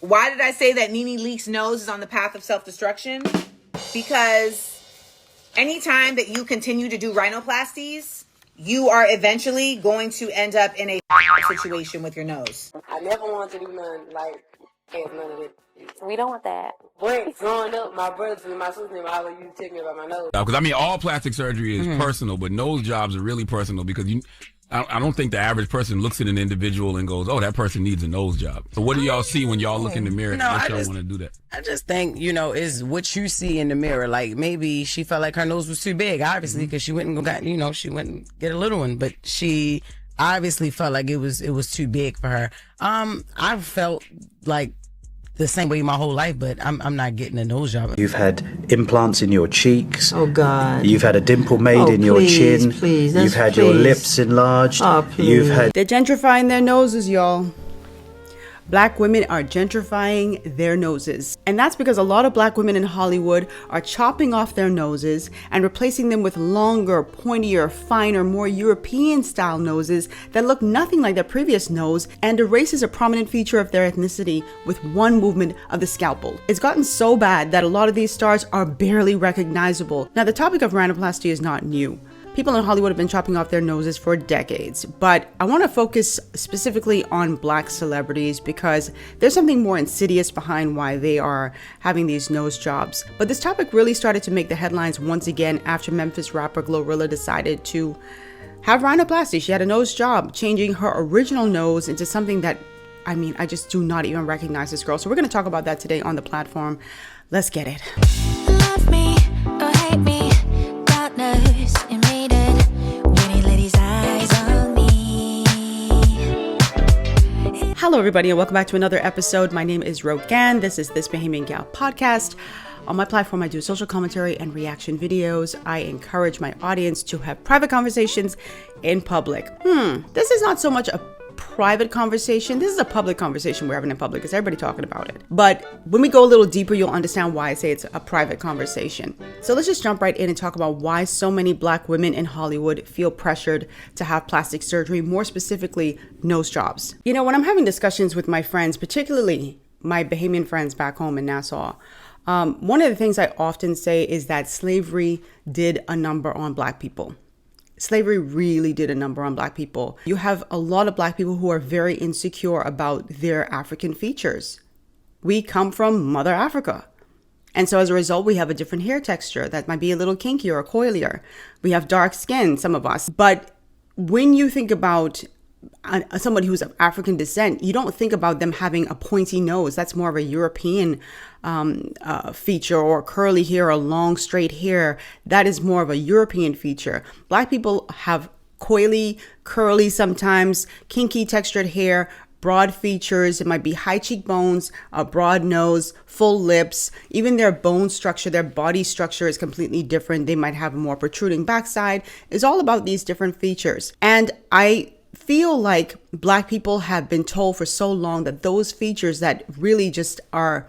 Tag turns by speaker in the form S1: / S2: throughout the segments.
S1: Why did I say that Nene Leak's nose is on the path of self-destruction? Because anytime that you continue to do rhinoplasties, you are eventually going to end up in a situation with your nose.
S2: I never wanted to do none none of it.
S3: We don't want that.
S2: But growing up, my brothers and my sisters always used to tell me about my nose.
S4: Because I mean, all plastic surgery is personal, but nose jobs are really personal because I don't think the average person looks at an individual and goes, "Oh, that person needs a nose job." So what do y'all see when y'all look in the mirror? That y'all want to do that?
S5: I just think, is what you see in the mirror. Like maybe she felt like her nose was too big, obviously, because she went and got, she went and get a little one, but she obviously felt like it was too big for her. I felt like the same way my whole life, but I'm not getting a nose job.
S6: You've had implants in your cheeks.
S7: Oh, God.
S6: You've had a dimple made in your chin.
S7: Please,
S6: you've had your lips enlarged.
S7: Oh, please.
S6: You've had...
S8: They're gentrifying their noses, y'all. Black women are gentrifying their noses. And that's because a lot of black women in Hollywood are chopping off their noses and replacing them with longer, pointier, finer, more European style noses that look nothing like their previous nose and erases a prominent feature of their ethnicity with one movement of the scalpel. It's gotten so bad that a lot of these stars are barely recognizable. Now, the topic of rhinoplasty is not new. People in Hollywood have been chopping off their noses for decades, but I want to focus specifically on black celebrities because there's something more insidious behind why they are having these nose jobs. But this topic really started to make the headlines once again after Memphis rapper GloRilla decided to have rhinoplasty. She had a nose job, changing her original nose into something that, I just do not even recognize this girl. So we're going to talk about that today on the platform. Let's get it.
S9: Love me or hate me, God knows you made it when he let his eyes on me.
S8: Hello everybody and welcome back to another episode. My name is Rogan. This is This Bahamian Gyal podcast. On my platform, I do social commentary and reaction videos. I encourage my audience to have private conversations in public. This is not so much a private conversation. This is a public conversation we're having in public because everybody talking about it. But when we go a little deeper, you'll understand why I say it's a private conversation. So let's just jump right in and talk about why so many black women in Hollywood feel pressured to have plastic surgery, more specifically nose jobs. When I'm having discussions with my friends, particularly my Bahamian friends back home in Nassau, one of the things I often say is that slavery did a number on black people. Slavery really did a number on black people. You have a lot of black people who are very insecure about their African features. We come from Mother Africa. And so as a result, we have a different hair texture that might be a little kinkier or coilier. We have dark skin, some of us. But when you think about somebody who's of African descent, you don't think about them having a pointy nose. That's more of a European feature, or curly hair or long straight hair. That is more of a European feature. Black people have coily, curly, sometimes kinky textured hair, broad features. It might be high cheekbones, a broad nose, full lips. Even their bone structure, their body structure is completely different. They might have a more protruding backside. It's all about these different features. And I feel like black people have been told for so long that those features that really just are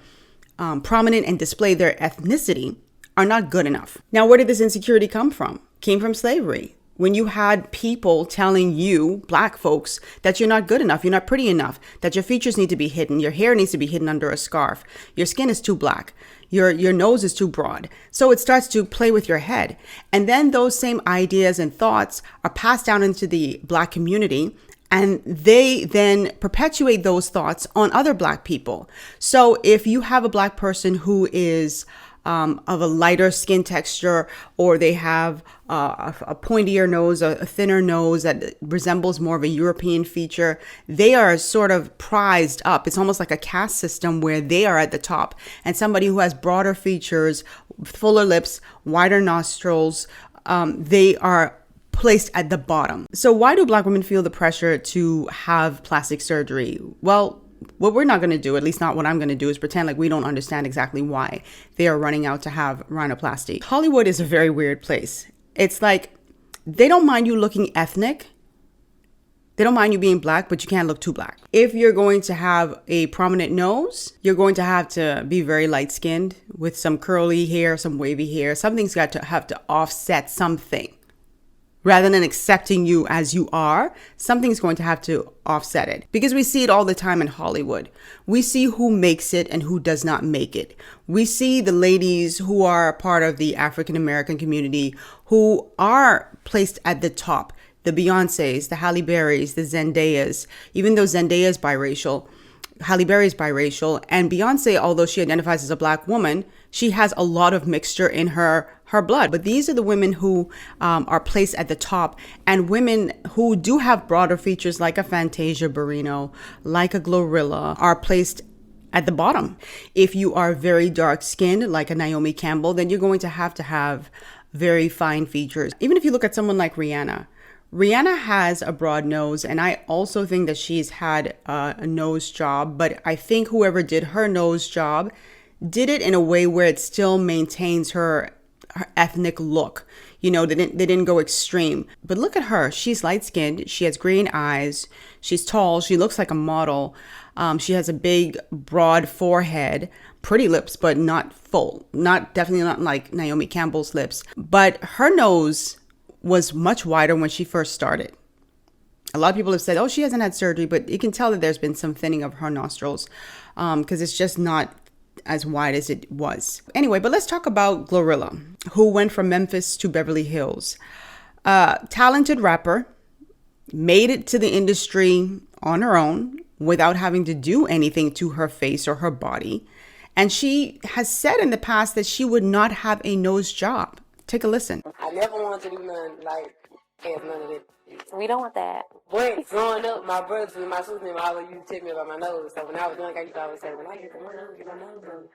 S8: prominent and display their ethnicity are not good enough. Now, where did this insecurity come from? Came from slavery. When you had people telling you, black folks, that you're not good enough, you're not pretty enough, that your features need to be hidden, your hair needs to be hidden under a scarf, your skin is too black, your nose is too broad. So it starts to play with your head. And then those same ideas and thoughts are passed down into the black community, and they then perpetuate those thoughts on other black people. So if you have a black person who is of a lighter skin texture, or they have a pointier nose, a thinner nose that resembles more of a European feature, they are sort of prized up. It's almost like a caste system where they are at the top, and somebody who has broader features, fuller lips, wider nostrils, they are placed at the bottom. So why do black women feel the pressure to have plastic surgery? Well, what we're not going to do, at least not what I'm going to do, is pretend like we don't understand exactly why they are running out to have rhinoplasty. Hollywood is a very weird place. It's like they don't mind you looking ethnic. They don't mind you being black, but you can't look too black. If you're going to have a prominent nose, you're going to have to be very light skinned with some curly hair, some wavy hair. Something's got to have to offset something, rather than accepting you as you are, something's going to have to offset it. Because we see it all the time in Hollywood. We see who makes it and who does not make it. We see the ladies who are part of the African American community who are placed at the top. The Beyoncés, the Halle Berrys, the Zendayas, even though Zendaya is biracial, Halle Berry is biracial, and Beyonce, although she identifies as a black woman, she has a lot of mixture in her blood. But these are the women who are placed at the top, and women who do have broader features like a Fantasia Barrino, like a GloRilla, are placed at the bottom. If you are very dark skinned, like a Naomi Campbell, then you're going to have very fine features. Even if you look at someone like Rihanna, Rihanna has a broad nose, and I also think that she's had a nose job, but I think whoever did her nose job did it in a way where it still maintains her ethnic look. You know, they didn't go extreme. But look at her. She's light-skinned. She has green eyes. She's tall. She looks like a model. She has a big, broad forehead, pretty lips, but not full. Definitely not like Naomi Campbell's lips. But her nose was much wider when she first started. A lot of people have said, oh, she hasn't had surgery, but you can tell that there's been some thinning of her nostrils because it's just not as wide as it was. Anyway, but let's talk about GloRilla, who went from Memphis to Beverly Hills. Talented rapper, made it to the industry on her own without having to do anything to her face or her body. And she has said in the past that she would not have a nose job. Take a listen.
S2: I never wanted to do nothing like have none of it.
S3: We don't want that.
S2: But growing up, my brothers and my sisters always used to tell me about my nose. So when I was young, I used to always say, when I get the money, I'm gonna get my nose done.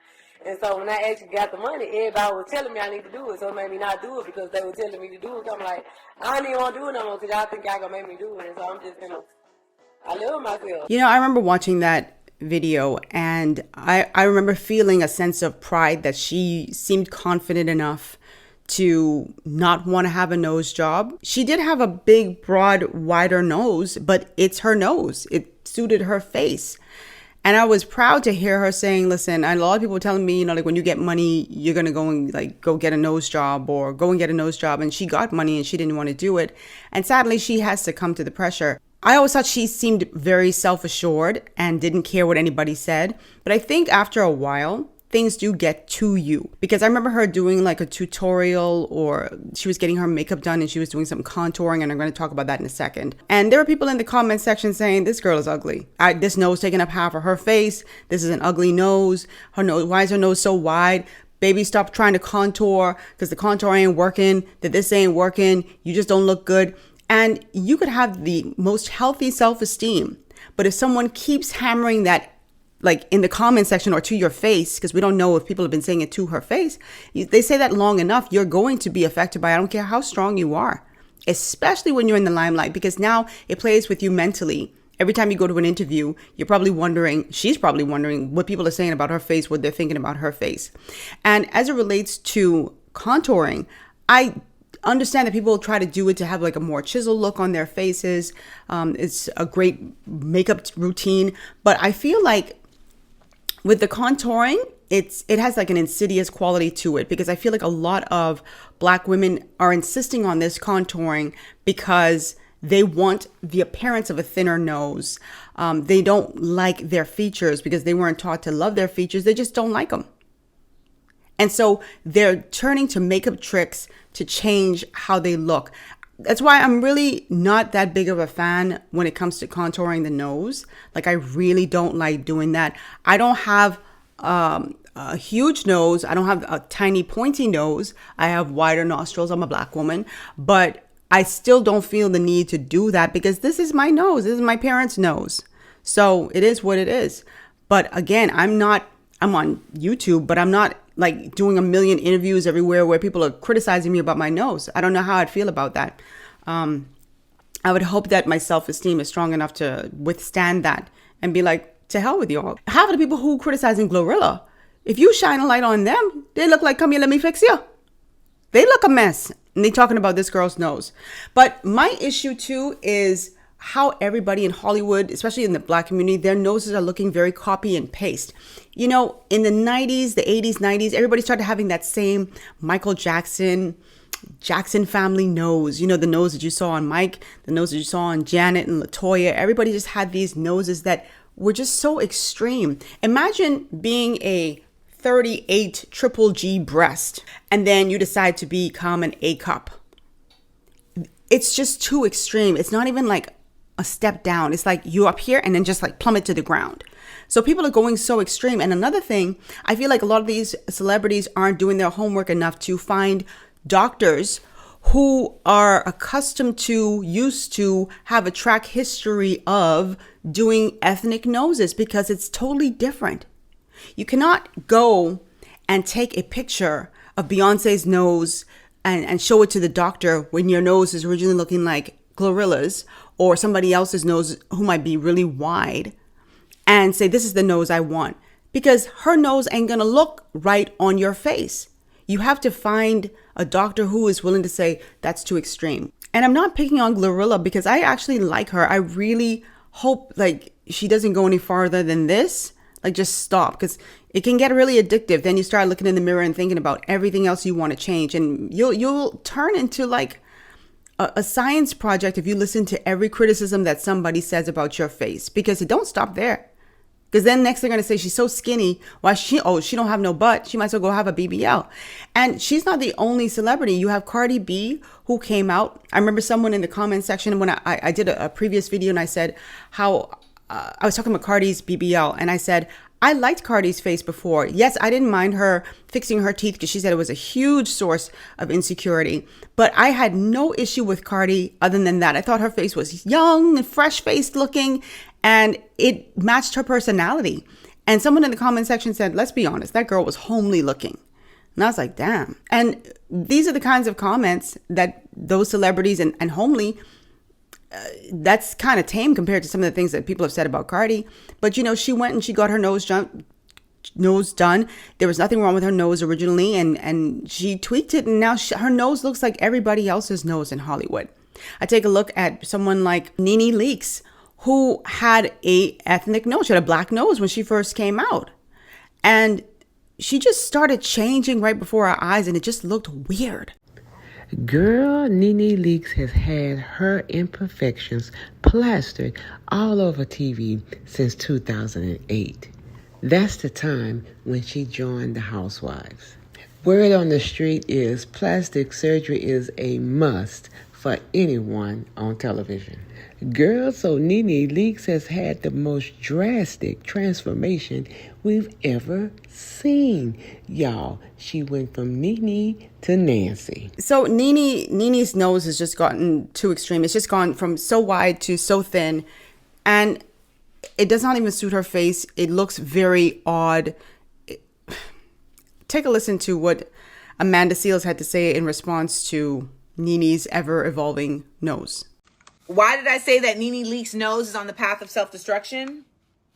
S2: And so when I actually got the money, everybody was telling me I need to do it. So it made me not do it because they were telling me to do it. So I'm like, I don't even want to do it no more because y'all think y'all gonna make me do it. And so I'm just gonna, I love myself.
S8: You know, I remember watching that video, and I remember feeling a sense of pride that she seemed confident enough to not want to have a nose job. She did have a big, broad, wider nose, but it's her nose. It suited her face. And I was proud to hear her saying, listen, a lot of people were telling me, you know, like when you get money, you're going to go and like go get a nose job or go and get a nose job. And she got money and she didn't want to do it. And sadly, she has succumbed to the pressure. I always thought she seemed very self-assured and didn't care what anybody said. But I think after a while, things do get to you, because I remember her doing like a tutorial, or she was getting her makeup done and she was doing some contouring, and I'm going to talk about that in a second. And there were people in the comment section saying, this girl is ugly. This nose taking up half of her face. This is an ugly nose. Her nose, why is her nose so wide? Baby, stop trying to contour because the contour ain't working, that this ain't working. You just don't look good. And you could have the most healthy self-esteem, but if someone keeps hammering that like in the comment section or to your face, because we don't know if people have been saying it to her face, they say that long enough, you're going to be affected by it. I don't care how strong you are, especially when you're in the limelight, because now it plays with you mentally. Every time you go to an interview, you're probably wondering, she's probably wondering what people are saying about her face, what they're thinking about her face. And as it relates to contouring, I understand that people try to do it to have like a more chiseled look on their faces. It's a great makeup routine, but I feel like with the contouring, it has like an insidious quality to it, because I feel like a lot of Black women are insisting on this contouring because they want the appearance of a thinner nose. They don't like their features because they weren't taught to love their features. They just don't like them. And so they're turning to makeup tricks to change how they look. That's why I'm really not that big of a fan when it comes to contouring the nose. Like, I really don't like doing that. I don't have a huge nose. I don't have a tiny pointy nose. I have wider nostrils. I'm a Black woman. But I still don't feel the need to do that because this is my nose. This is my parents' nose. So it is what it is. But again, I'm on YouTube, but I'm not like doing a million interviews everywhere where people are criticizing me about my nose. I don't know how I'd feel about that. I would hope that my self-esteem is strong enough to withstand that and be like, to hell with you all. Half of the people who criticizing GloRilla, if you shine a light on them, they look like, come here, let me fix you. They look a mess. And they talking about this girl's nose. But my issue too is how everybody in Hollywood, especially in the Black community, their noses are looking very copy and paste. You know, in the 90s, the 80s, 90s, everybody started having that same Michael Jackson Jackson family nose. You know, the nose that you saw on Mike, the nose that you saw on Janet and Latoya. Everybody just had these noses that were just so extreme. Imagine being a 38 triple G breast and then you decide to become an A cup. It's just too extreme. It's not even like a step down. It's like you up here and then just like plummet to the ground. So people are going so extreme. And another thing, I feel like a lot of these celebrities aren't doing their homework enough to find doctors who are accustomed to, used to have a track history of doing ethnic noses, because it's totally different. You cannot go and take a picture of Beyonce's nose and show it to the doctor when your nose is originally looking like GloRilla's or somebody else's nose who might be really wide, and say, this is the nose I want, because her nose ain't gonna look right on your face. You have to find a doctor who is willing to say that's too extreme. And I'm not picking on GloRilla because I actually like her. I really hope like she doesn't go any farther than this. Like just stop, because it can get really addictive. Then you start looking in the mirror and thinking about everything else you want to change, and you'll turn into like a science project if you listen to every criticism that somebody says about your face, because it don't stop there. Because then next they're going to say she's so skinny. Why she don't have no butt. She might as well go have a BBL. And she's not the only celebrity. You have Cardi B, who came out. I remember someone in the comment section when I did a previous video and I said how I was talking about Cardi's BBL. And I said, I liked Cardi's face before. Yes, I didn't mind her fixing her teeth because she said it was a huge source of insecurity. But I had no issue with Cardi other than that. I thought her face was young and fresh-faced looking, and it matched her personality. And someone in the comment section said, let's be honest, that girl was homely looking. And I was like, damn. And these are the kinds of comments that those celebrities and homely, that's kind of tame compared to some of the things that people have said about Cardi. But, you know, she went and she got her nose done. There was nothing wrong with her nose originally. And she tweaked it. And now her nose looks like everybody else's nose in Hollywood. I take a look at someone like Nene Leakes, who had a ethnic nose. She had a black nose when she first came out. And she just started changing right before our eyes, and it just looked weird.
S3: Girl, Nene Leakes has had her imperfections plastered all over TV since 2008. That's the time when she joined the Housewives. Word on the street is plastic surgery is a must for anyone on television. Girl, so Nene Leakes has had the most drastic transformation we've ever seen. Y'all, she went from Nene to Nancy.
S8: So Nene's nose has just gotten too extreme. It's just gone from so wide to so thin, and it does not even suit her face. It looks very odd. Take a listen to what Amanda Seales had to say in response to Nene's ever-evolving nose.
S1: Why did I say that Nene Leakes' nose is on the path of self-destruction?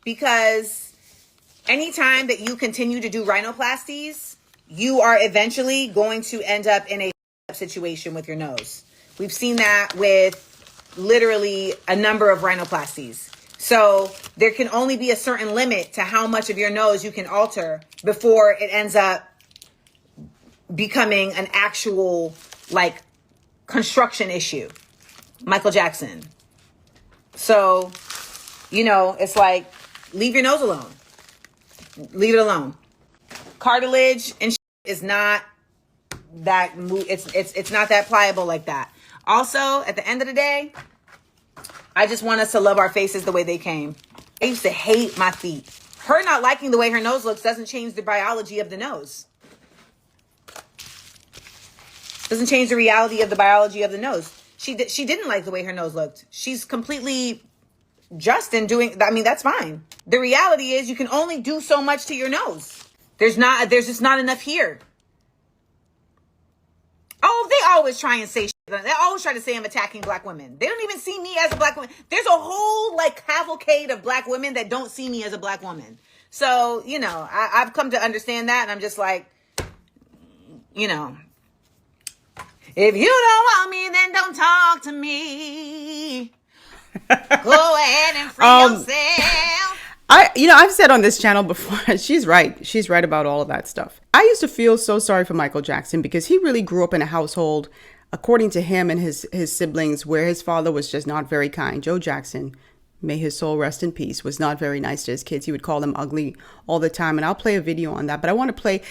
S1: Because anytime that you continue to do rhinoplasties, you are eventually going to end up in a situation with your nose. We've seen that with literally a number of rhinoplasties. So there can only be a certain limit to how much of your nose you can alter before it ends up becoming an actual like construction issue. Michael Jackson. So, you know, it's like, leave your nose alone. Leave it alone. Cartilage and is not that, it's not that pliable like that. Also, at the end of the day, I just want us to love our faces the way they came. I used to hate my feet. Her not liking the way her nose looks doesn't change the biology of the nose. Doesn't change the reality of the biology of the nose. She didn't like the way her nose looked. She's completely just in doing, I mean, that's fine. The reality is you can only do so much to your nose. There's just not enough here. Oh, they always try and say shit. They always try to say I'm attacking black women. They don't even see me as a black woman. There's a whole like cavalcade of black women that don't see me as a black woman. So, you know, I've come to understand that, and I'm just like, you know, if you don't want me, then don't talk to me. Go ahead and free yourself.
S8: I've said on this channel before, she's right. She's right about all of that stuff. I used to feel so sorry for Michael Jackson because he really grew up in a household, according to him and his siblings, where his father was just not very kind. Joe Jackson, may his soul rest in peace, was not very nice to his kids. He would call them ugly all the time. And I'll play a video on that. But I want to play,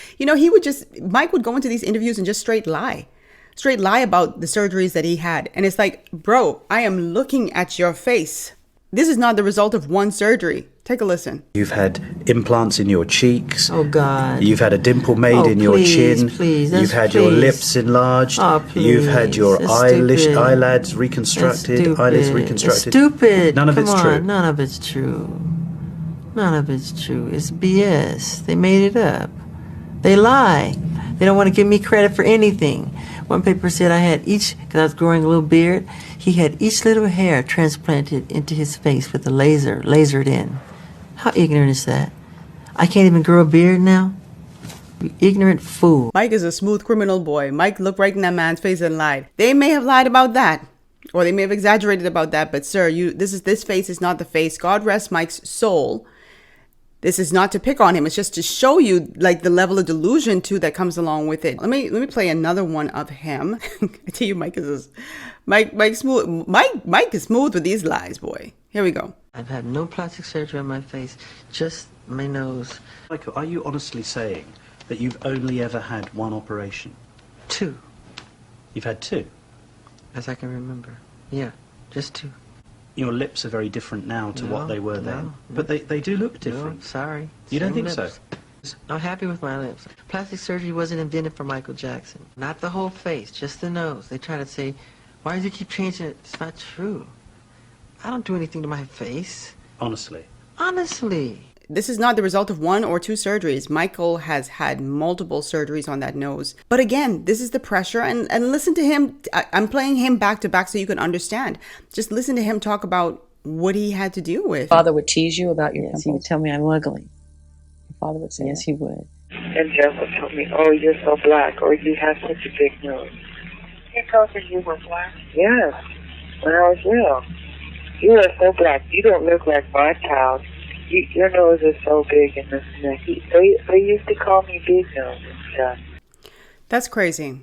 S8: Mike would go into these interviews and just straight lie about the surgeries that he had. And it's like, bro, I am looking at your face. This is not the result of one surgery. Take a listen.
S6: You've had implants in your cheeks.
S7: Oh, God.
S6: You've had a dimple made in your chin. You've had your lips enlarged. You've had your eyelids reconstructed. Eyelids reconstructed.
S7: It's stupid.
S6: None of it's true.
S7: None of it's true. None of it's true. It's BS. They made it up. They lie. They don't want to give me credit for anything. One paper said I had because I was growing a little beard, he had each little hair transplanted into his face with a lasered in. How ignorant is that? I can't even grow a beard now? You ignorant fool.
S8: Mike is a smooth criminal boy. Mike looked right in that man's face and lied. They may have lied about that, or they may have exaggerated about that, but sir, this face is not the face. God rest Mike's soul. This is not to pick on him. It's just to show you like the level of delusion too that comes along with it. Let me play another one of him. I tell you, Mike is smooth. Mike is smooth with these lies, boy. Here we go.
S7: I've had no plastic surgery on my face, just my nose.
S6: Michael, are you honestly saying that you've only ever had one operation?
S7: 2.
S6: You've had 2?
S7: As I can remember. Yeah, just 2.
S6: Your lips are very different now to what they were then.
S7: No.
S6: But they do look different.
S7: No, sorry.
S6: You don't think
S7: lips.
S6: so?
S7: I'm happy with my lips. Plastic surgery wasn't invented for Michael Jackson. Not the whole face, just the nose. They try to say, why do you keep changing it? It's not true. I don't do anything to my face.
S6: Honestly.
S7: Honestly.
S8: This is not the result of 1 or 2 surgeries. Michael has had multiple surgeries on that nose. But again, this is the pressure. And listen to him. I'm playing him back to back so you can understand. Just listen to him talk about what he had to deal with.
S10: Father would tease you about your pimples?
S7: He would tell me I'm ugly.
S10: Your father would say
S7: Yes,
S10: that?
S7: he would.
S11: And Jeff would tell me, oh, you're so black, or you have such a big nose. He told you you were black? Yes, when I was little. You are so black. You don't look like my child. Your nose is so big and this and that. They used to call me Big Nose and stuff.
S8: That's crazy.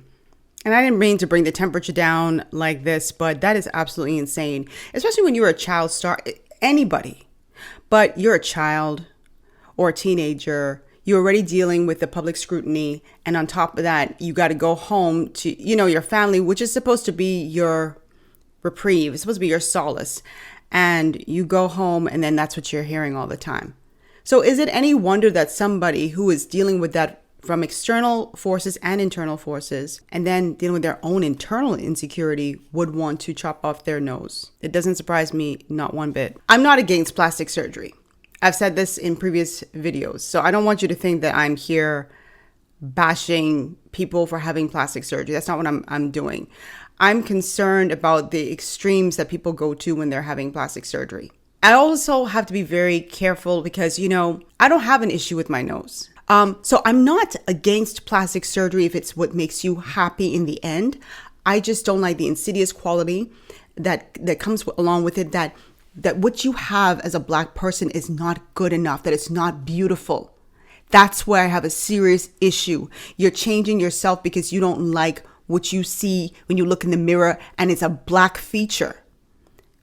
S8: And I didn't mean to bring the temperature down like this, but that is absolutely insane. Especially when you're a child star, anybody. But you're a child or a teenager. You're already dealing with the public scrutiny. And on top of that, you got to go home to, your family, which is supposed to be your reprieve. It's supposed to be your solace. And you go home and then that's what you're hearing all the time. So is it any wonder that somebody who is dealing with that from external forces and internal forces, and then dealing with their own internal insecurity, would want to chop off their nose? It doesn't surprise me, not one bit. I'm not against plastic surgery. I've said this in previous videos. So I don't want you to think that I'm here bashing people for having plastic surgery. That's not what I'm doing. I'm concerned about the extremes that people go to when they're having plastic surgery. I also have to be very careful because, I don't have an issue with my nose. So I'm not against plastic surgery if it's what makes you happy in the end. I just don't like the insidious quality that comes along with it, that what you have as a black person is not good enough, that it's not beautiful. That's where I have a serious issue. You're changing yourself because you don't like what you see when you look in the mirror and it's a black feature.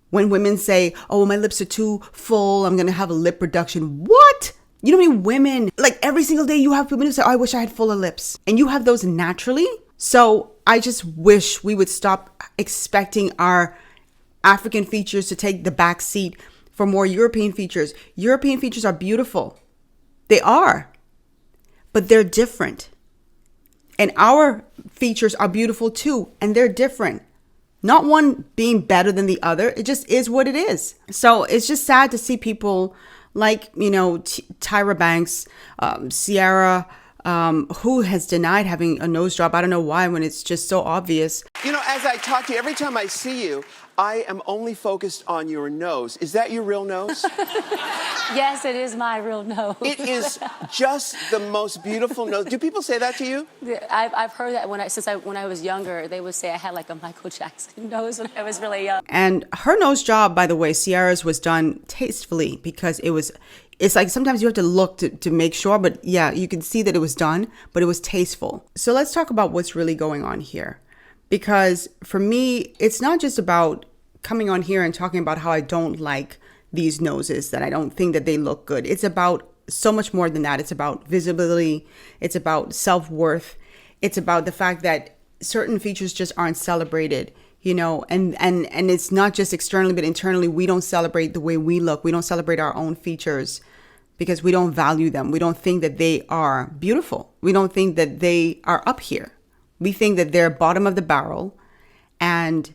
S8: When women say, oh, my lips are too full, I'm going to have a lip reduction. What? You know how many women, like every single day you have women who say, oh, I wish I had fuller lips. And you have those naturally. So I just wish we would stop expecting our African features to take the back seat for more European features. European features are beautiful. They are. But they're different. And our features are beautiful too. And they're different. Not one being better than the other. It just is what it is. So it's just sad to see people like, Tyra Banks, Ciara, who has denied having a nose job. I don't know why, when it's just so obvious.
S12: As I talk to you, every time I see you, I am only focused on your nose. Is that your real nose?
S13: Yes, it is my real nose.
S12: It is just the most beautiful nose. Do people say that to you?
S13: I've heard that when I was younger, they would say I had like a Michael Jackson nose when I was really young.
S8: And her nose job, by the way, Ciara's was done tastefully because it was It's like sometimes you have to look to make sure, but yeah, you can see that it was done, but it was tasteful. So let's talk about what's really going on here. Because for me, it's not just about coming on here and talking about how I don't like these noses, that I don't think that they look good. It's about so much more than that. It's about visibility. It's about self-worth. It's about the fact that certain features just aren't celebrated, you know, and it's not just externally, but internally, we don't celebrate the way we look. We don't celebrate our own features because we don't value them. We don't think that they are beautiful. We don't think that they are up here. We think that they're bottom of the barrel and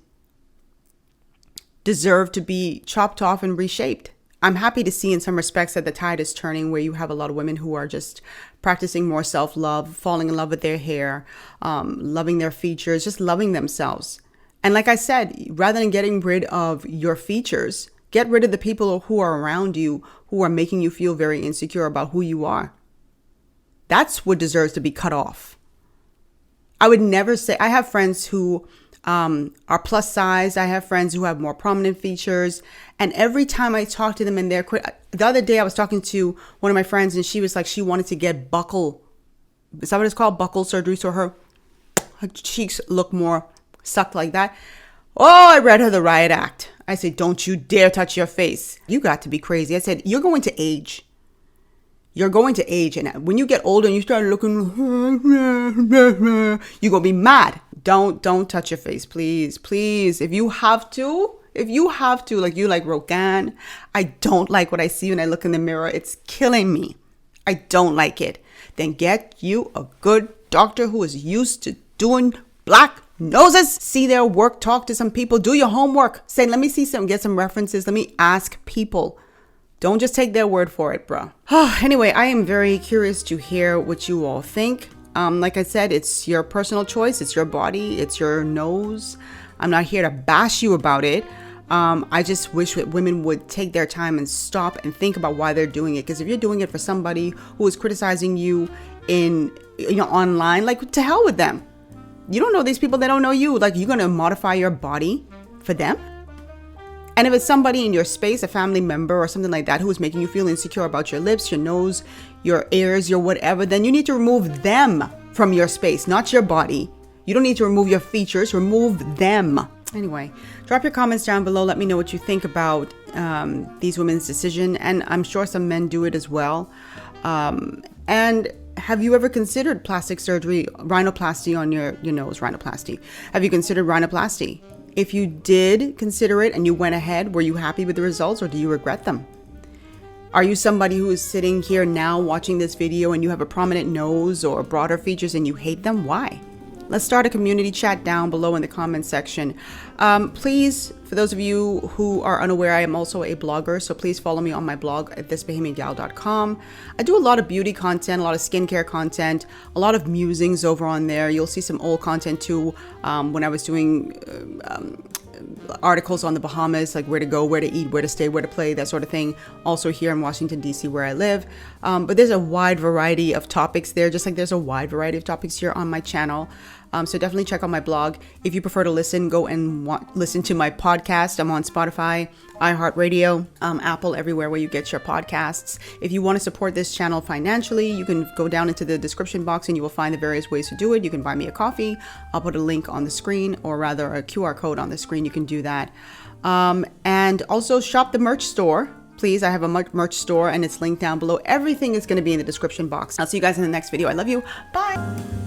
S8: deserve to be chopped off and reshaped. I'm happy to see in some respects that the tide is turning, where you have a lot of women who are just practicing more self-love, falling in love with their hair, loving their features, just loving themselves. And like I said, rather than getting rid of your features, get rid of the people who are around you who are making you feel very insecure about who you are. That's what deserves to be cut off. I would never say, I have friends who are plus size. I have friends who have more prominent features. And every time I talk to them and the other day I was talking to one of my friends and she was like, she wanted to get buccal. Is that what it's called? Buccal surgery. So her cheeks look more sucked like that. Oh, I read her the riot act. I said, don't you dare touch your face. You got to be crazy. I said, you're going to age. You're going to age. And when you get older and you start looking, you're going to be mad. Don't touch your face, please. Please. If you have to, like you like Rogan, I don't like what I see when I look in the mirror. It's killing me. I don't like it. Then get you a good doctor who is used to doing black noses. See their work, talk to some people, do your homework. Say, let me see some, get some references. Let me ask people. Don't just take their word for it, bro. Anyway, I am very curious to hear what you all think. Like I said, it's your personal choice. It's your body. It's your nose. I'm not here to bash you about it. I just wish that women would take their time and stop and think about why they're doing it. Because if you're doing it for somebody who is criticizing you online, like, to hell with them. You don't know these people. They don't know you. Like, you're going to modify your body for them? And if it's somebody in your space, a family member or something like that, who is making you feel insecure about your lips, your nose, your ears, your whatever, then you need to remove them from your space, not your body. You don't need to remove your features, remove them. Anyway, drop your comments down below. Let me know what you think about these women's decision. And I'm sure some men do it as well. And have you ever considered plastic surgery, rhinoplasty on your nose, rhinoplasty? Have you considered rhinoplasty? If you did consider it and you went ahead, were you happy with the results or do you regret them? Are you somebody who is sitting here now watching this video and you have a prominent nose or broader features and you hate them? Why? Let's start a community chat down below in the comment section. Please, for those of you who are unaware, I am also a blogger, so please follow me on my blog at thisbahamiangyal.com. I do a lot of beauty content, a lot of skincare content, a lot of musings over on there. You'll see some old content too, when I was doing articles on the Bahamas, like where to go, where to eat, where to stay, where to play, that sort of thing. Also here in Washington, D.C., where I live. But there's a wide variety of topics there, just like there's a wide variety of topics here on my channel. So definitely check out my blog. If you prefer to listen, go and listen to my podcast. I'm on Spotify, iHeartRadio, Apple, everywhere where you get your podcasts. If you want to support this channel financially, you can go down into the description box and you will find the various ways to do it. You can buy me a coffee. I'll put a link on the screen, or rather a QR code on the screen. You can do that. And also shop the merch store. Please, I have a merch store and it's linked down below. Everything is going to be in the description box. I'll see you guys in the next video. I love you. Bye.